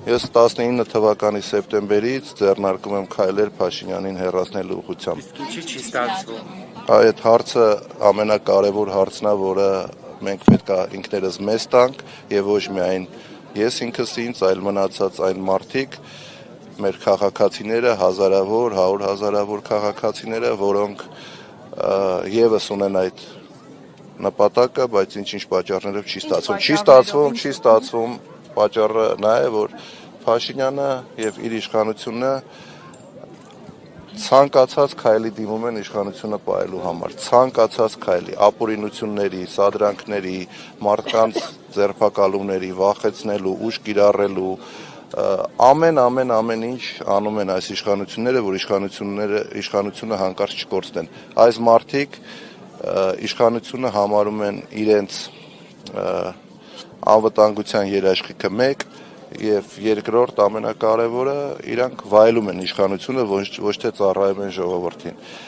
Ես 19 թվականի սեպտեմբերից ձեռնարկում եմ քայլեր Փաշինյանին հեռացնելու ուղղությամբ։ Իսկ ինչի չի ստացվում։ Այդ հարցը ամենակարևոր հարցն է, որը մենք պետք է ինքներս մեզ տանք եւ ոչ միայն ես ինքս ինձ, այլ մնացած այն մարդիկ, մեր քաղաքացիները, հազարավոր, 100 հազարավոր քաղաքացիները, որոնք եւս ունեն այդ նպատակը, բայց ինչ պատճառներով չի ստացվում, պատճառը նա է, որ Փաշինյանը եւ իր իշխանությունը ցանկացած քայլի դիմում են իշխանությունը պահելու համար, ցանկացած քայլի, ապօրինությունների, սադրանքների, մարդկանց ձերբակալումների, վախեցնելու, ուժ կիրառելու, ամեն ինչ անում են այս իշխանությունները, որ իշխանությունը հանկարծ չկորցնեն։ Այս մարդիկ իշխանությունը համարում են իրենց անվտանգության երաշխիքը մեկ եւ երկրորդ ամենակարևորը իրանք վայելում են իշխանությունը ոչ թե ծառայում են ժողովրդին։